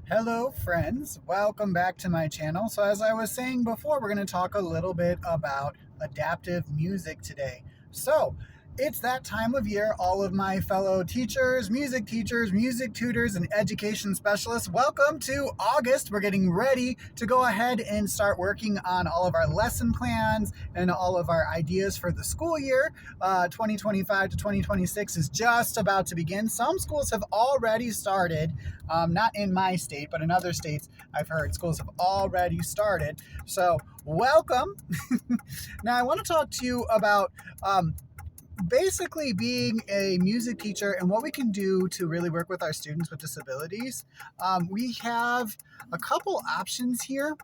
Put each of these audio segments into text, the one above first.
Hello friends, welcome back to my channel. So as I was saying before, we're going to talk a little bit about adaptive music today. So it's that time of year, all of my fellow teachers, music tutors, and education specialists. Welcome to August. We're getting ready to go ahead and start working on all of our lesson plans and all of our ideas for the school year. 2025 to 2026 is just about to begin. Some schools have already started, not in my state, but in other states, I've heard schools have already started. So welcome. Now I want to talk to you about basically being a music teacher and what we can do to really work with our students with disabilities. We have a couple options here.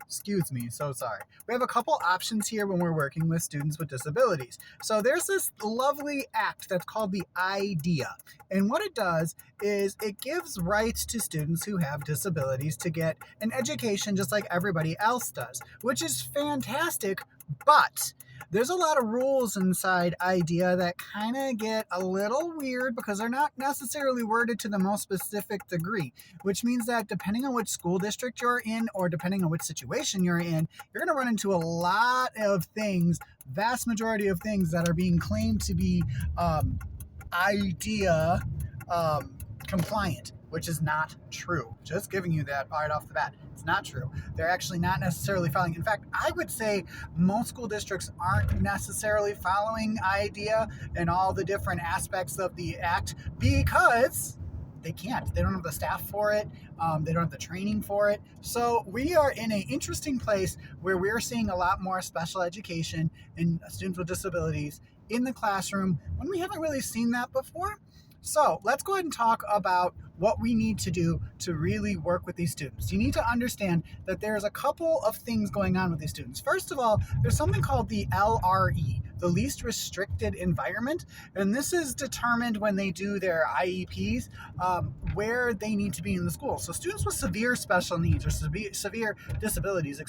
Excuse me, so sorry. We have a couple options here when we're working with students with disabilities. So there's this lovely act that's called the IDEA. And what it does is it gives rights to students who have disabilities to get an education just like everybody else does, which is fantastic, but there's a lot of rules inside IDEA that kind of get a little weird because they're not necessarily worded to the most specific degree, which means that depending on which school district you're in or depending on which situation you're in, you're going to run into a lot of things, vast majority of things that are being claimed to be IDEA compliant, which is not true. Just giving you that right off the bat. It's not true. They're actually not necessarily following. In fact, I would say most school districts aren't necessarily following IDEA and all the different aspects of the act because they can't. They don't have the staff for it. They don't have the training for it. So we are in an interesting place where we're seeing a lot more special education and students with disabilities in the classroom when we haven't really seen that before. So let's go ahead and talk about what we need to do to really work with these students. You need to understand that there's a couple of things going on with these students. First of all, there's something called the LRE, the least restricted environment, and this is determined when they do their IEPs, where they need to be in the school. So students with severe special needs or severe disabilities,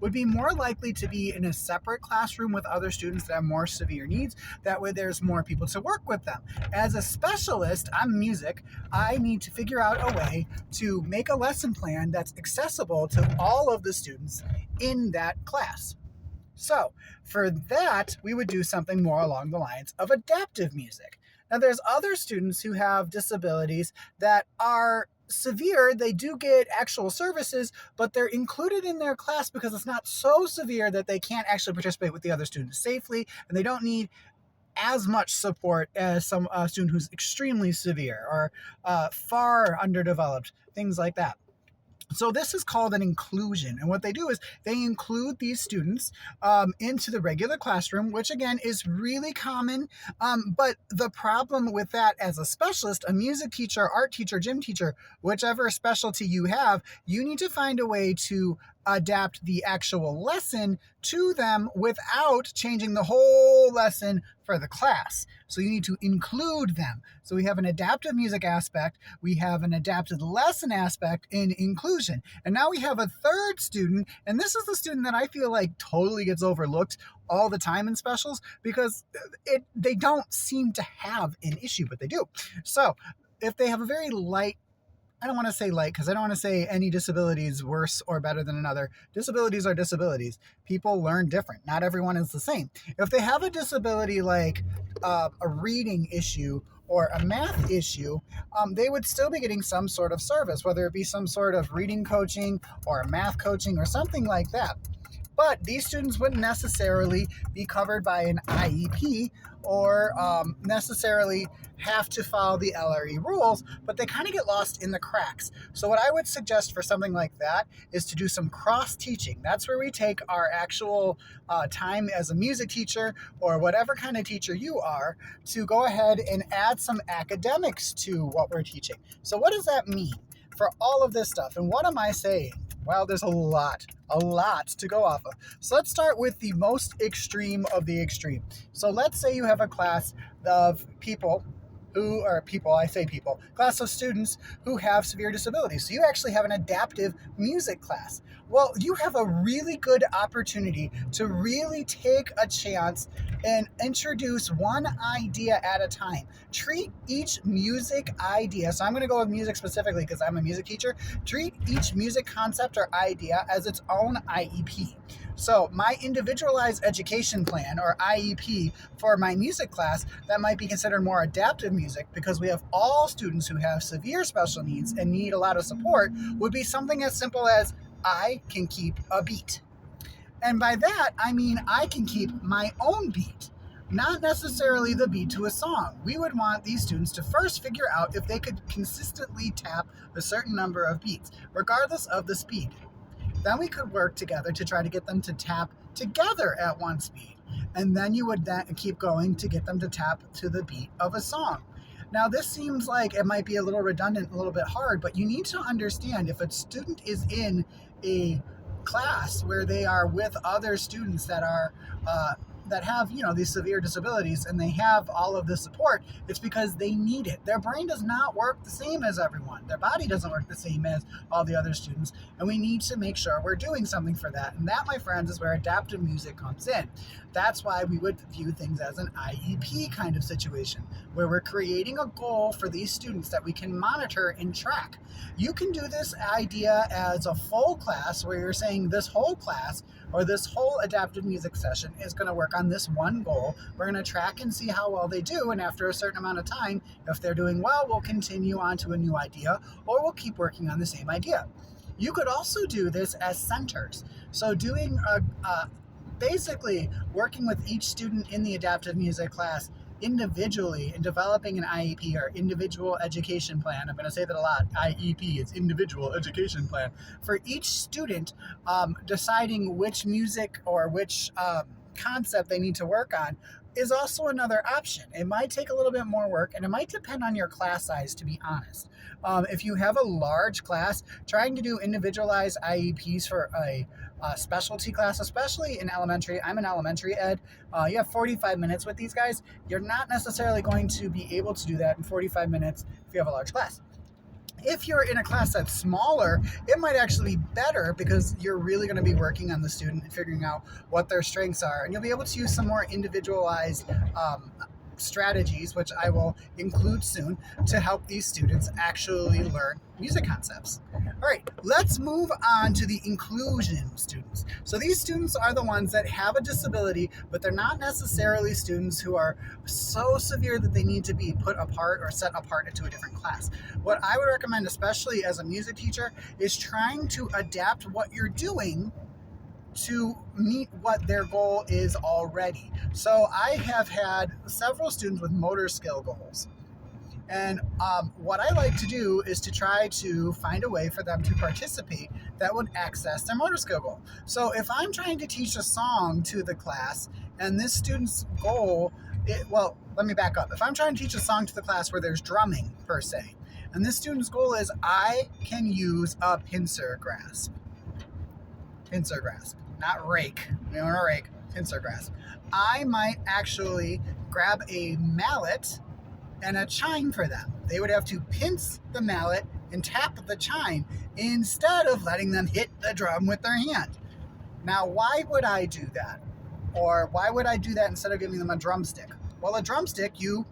would be more likely to be in a separate classroom with other students that have more severe needs. That way there's more people to work with them. As a specialist, I'm music, I need to figure out a way to make a lesson plan that's accessible to all of the students in that class. So for that, we would do something more along the lines of adaptive music. Now there's other students who have disabilities that are severe. They do get actual services, but they're included in their class because it's not so severe that they can't actually participate with the other students safely, and they don't need as much support as some student who's extremely severe or far underdeveloped, things like that. So this is called an inclusion, and what they do is they include these students into the regular classroom, which again is really common, but the problem with that as a specialist, a music teacher, art teacher, gym teacher, whichever specialty you have, you need to find a way to adapt the actual lesson to them without changing the whole lesson for the class. So you need to include them. So we have an adaptive music aspect, we have an adapted lesson aspect in inclusion. And now we have a third student, and this is the student that I feel like totally gets overlooked all the time in specials because they don't seem to have an issue, but they do. So if they have a very light, I don't want to say light because I don't want to say any disability is worse or better than another. Disabilities are disabilities. People learn different. Not everyone is the same. If they have a disability like a reading issue or a math issue, they would still be getting some sort of service, whether it be some sort of reading coaching or math coaching or something like that. But these students wouldn't necessarily be covered by an IEP or necessarily have to follow the LRE rules, but they kind of get lost in the cracks. So what I would suggest for something like that is to do some cross-teaching. That's where we take our actual time as a music teacher or whatever kind of teacher you are to go ahead and add some academics to what we're teaching. So what does that mean for all of this stuff? And what am I saying? Well, there's a lot to go off of. So let's start with the most extreme of the extreme. So let's say you have a class of people who are people, I say people, class of students who have severe disabilities. So you actually have an adaptive music class. Well, you have a really good opportunity to really take a chance and introduce one idea at a time. Treat each music idea, so I'm going to go with music specifically because I'm a music teacher. Treat each music concept or idea as its own IEP. So my individualized education plan, or IEP, for my music class that might be considered more adaptive music because we have all students who have severe special needs and need a lot of support, would be something as simple as I can keep a beat. And by that, I mean I can keep my own beat, not necessarily the beat to a song. We would want these students to first figure out if they could consistently tap a certain number of beats, regardless of the speed. Then we could work together to try to get them to tap together at one speed. And then you would then keep going to get them to tap to the beat of a song. Now, this seems like it might be a little redundant, a little bit hard, but you need to understand if a student is in a class where they are with other students that are that have these severe disabilities and they have all of the support, it's because they need it. Their brain does not work the same as everyone. Their body doesn't work the same as all the other students, and we need to make sure we're doing something for that. And that, my friends, is where adaptive music comes in. That's why we would view things as an IEP kind of situation, where we're creating a goal for these students that we can monitor and track. You can do this idea as a full class where you're saying this whole class or this whole adaptive music session is going to work on this one goal. We're going to track and see how well they do, and after a certain amount of time, if they're doing well, we'll continue on to a new idea, or we'll keep working on the same idea. You could also do this as centers. So doing basically working with each student in the adaptive music class individually and developing an IEP, or individual education plan. I'm going to say that a lot. IEP is individual education plan. For each student, deciding which music or which concept they need to work on is also another option. It might take a little bit more work, and it might depend on your class size, to be honest. If you have a large class, trying to do individualized IEPs for a specialty class, especially in elementary. I'm in elementary ed. You have 45 minutes with these guys. You're not necessarily going to be able to do that in 45 minutes if you have a large class. If you're in a class that's smaller, it might actually be better because you're really going to be working on the student and figuring out what their strengths are. And you'll be able to use some more individualized strategies, which I will include soon, to help these students actually learn music concepts. All right, let's move on to the inclusion students. So these students are the ones that have a disability, but they're not necessarily students who are so severe that they need to be put apart or set apart into a different class. What I would recommend, especially as a music teacher, is trying to adapt what you're doing to meet what their goal is already. So I have had several students with motor skill goals. And what I like to do is to try to find a way for them to participate that would access their motor skill goal. So if I'm trying to teach a song to the class and this student's goal, let me back up. If I'm trying to teach a song to the class where there's drumming per se, and this student's goal is I can use a pincer grasp. Pincer grasp, not rake. We don't want to rake, pincer grasp. I might actually grab a mallet and a chime for them. They would have to pinch the mallet and tap the chime instead of letting them hit the drum with their hand. Now, why would I do that? Or why would I do that instead of giving them a drumstick? Well, a drumstick you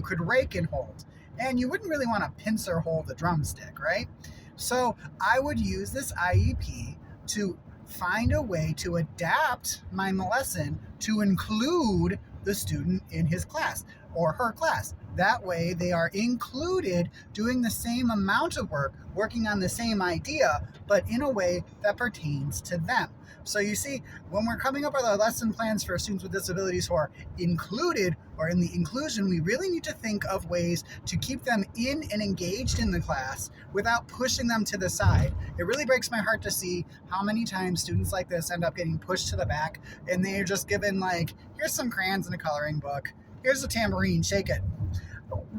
could rake and hold. And you wouldn't really want to pincer hold the drumstick, right? So I would use this IEP to find a way to adapt my lesson to include the student in his class or her class. That way they are included doing the same amount of work, working on the same idea, but in a way that pertains to them. So you see, when we're coming up with our lesson plans for students with disabilities who are included or in the inclusion, we really need to think of ways to keep them in and engaged in the class without pushing them to the side. It really breaks my heart to see how many times students like this end up getting pushed to the back and they're just given like, here's some crayons and a coloring book, here's a tambourine, shake it.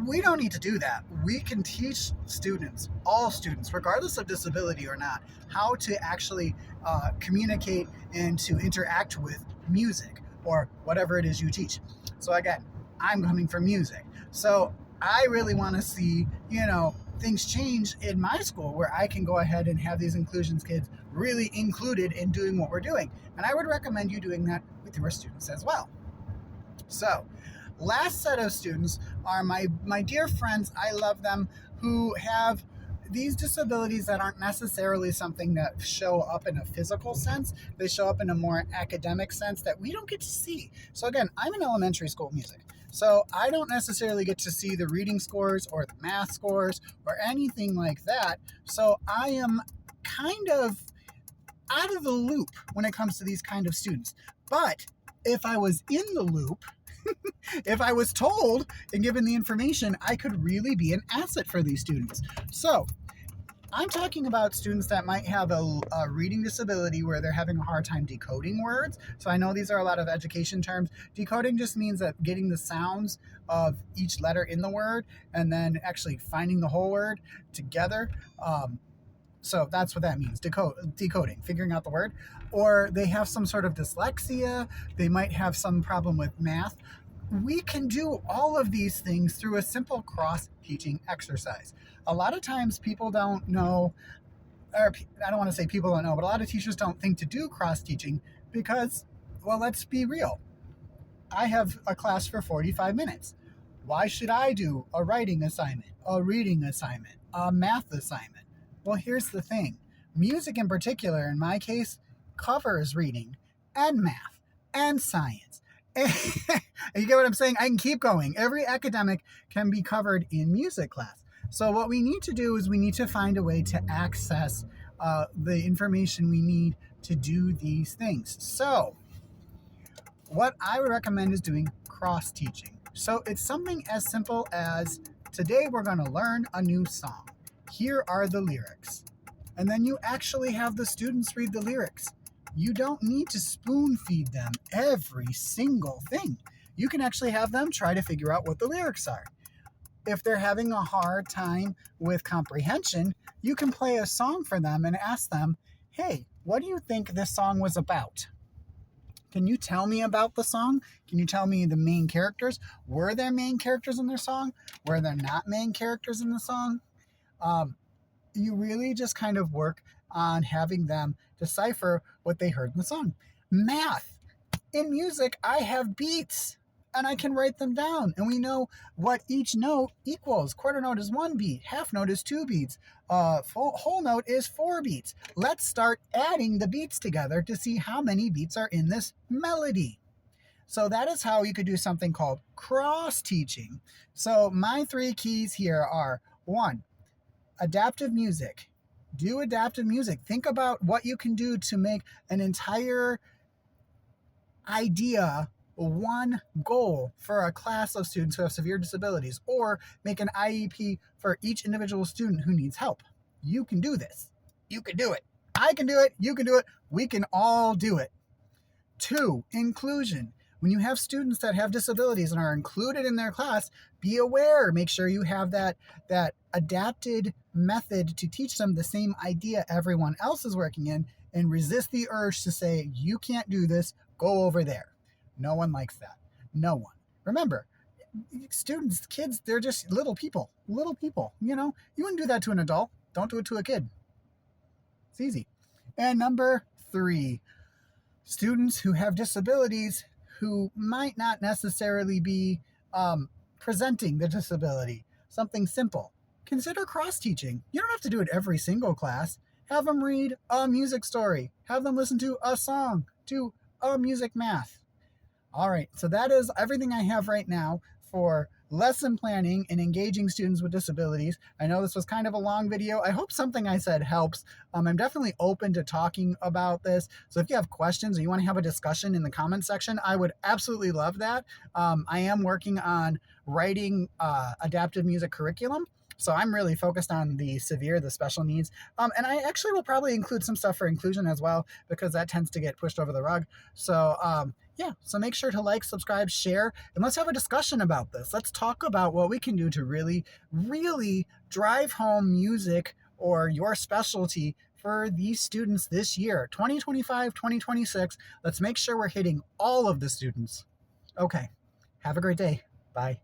We don't need to do that. We can teach students, all students, regardless of disability or not, how to actually communicate and to interact with music or whatever it is you teach. So again, I'm coming from music. So I really want to see, things change in my school where I can go ahead and have these inclusions kids really included in doing what we're doing. And I would recommend you doing that with your students as well. So, last set of students are my dear friends. I love them, who have these disabilities that aren't necessarily something that show up in a physical sense. They show up in a more academic sense that we don't get to see. So again, I'm in elementary school music, so I don't necessarily get to see the reading scores or the math scores or anything like that. So I am kind of out of the loop when it comes to these kind of students. But if I was in the loop, if I was told and given the information, I could really be an asset for these students. So I'm talking about students that might have a reading disability where they're having a hard time decoding words. So I know these are a lot of education terms. Decoding just means that getting the sounds of each letter in the word and then actually finding the whole word together. So that's what that means, decoding, figuring out the word. Or they have some sort of dyslexia. They might have some problem with math. We can do all of these things through a simple cross-teaching exercise. A lot of times people don't know, or I don't want to say people don't know, but a lot of teachers don't think to do cross-teaching because, well, let's be real. I have a class for 45 minutes. Why should I do a writing assignment, a reading assignment, a math assignment? Well, here's the thing. Music in particular, in my case, covers reading and math and science. You get what I'm saying? I can keep going. Every academic can be covered in music class. So what we need to do is we need to find a way to access the information we need to do these things. So what I would recommend is doing cross-teaching. So it's something as simple as, today we're going to learn a new song. Here are the lyrics. And then you actually have the students read the lyrics. You don't need to spoon feed them every single thing. You can actually have them try to figure out what the lyrics are. If they're having a hard time with comprehension, you can play a song for them and ask them, hey, what do you think this song was about? Can you tell me about the song? Can you tell me the main characters? Were there main characters in their song? Were there not main characters in the song? You really just kind of work on having them decipher what they heard in the song. Math. In music, I have beats and I can write them down, and we know what each note equals. Quarter note is 1 beat, half note is 2 beats, whole note is 4 beats. Let's start adding the beats together to see how many beats are in this melody. So that is how you could do something called cross-teaching. So my 3 keys here are: 1, adaptive music. Do adaptive music. Think about what you can do to make an entire idea one goal for a class of students who have severe disabilities, or make an IEP for each individual student who needs help. You can do this. You can do it. I can do it. You can do it. We can all do it. 2, inclusion. When you have students that have disabilities and are included in their class, be aware. Make sure you have that adapted method to teach them the same idea everyone else is working in, and resist the urge to say, you can't do this, go over there. No one likes that. No one. Remember, students, kids, they're just little people. Little people. You wouldn't do that to an adult. Don't do it to a kid. It's easy. And number 3, students who have disabilities who might not necessarily be presenting the disability. Something simple. Consider cross-teaching. You don't have to do it every single class. Have them read a music story. Have them listen to a song. Do a music math. All right, so that is everything I have right now for lesson planning and engaging students with disabilities. I know this was kind of a long video. I hope something I said helps. I'm definitely open to talking about this. So if you have questions or you want to have a discussion in the comment section, I would absolutely love that. I am working on writing adaptive music curriculum. So I'm really focused on the special needs. And I actually will probably include some stuff for inclusion as well, because that tends to get pushed over the rug. So yeah, so make sure to like, subscribe, share, and let's have a discussion about this. Let's talk about what we can do to really, really drive home music or your specialty for these students this year, 2025, 2026. Let's make sure we're hitting all of the students. Okay, have a great day. Bye.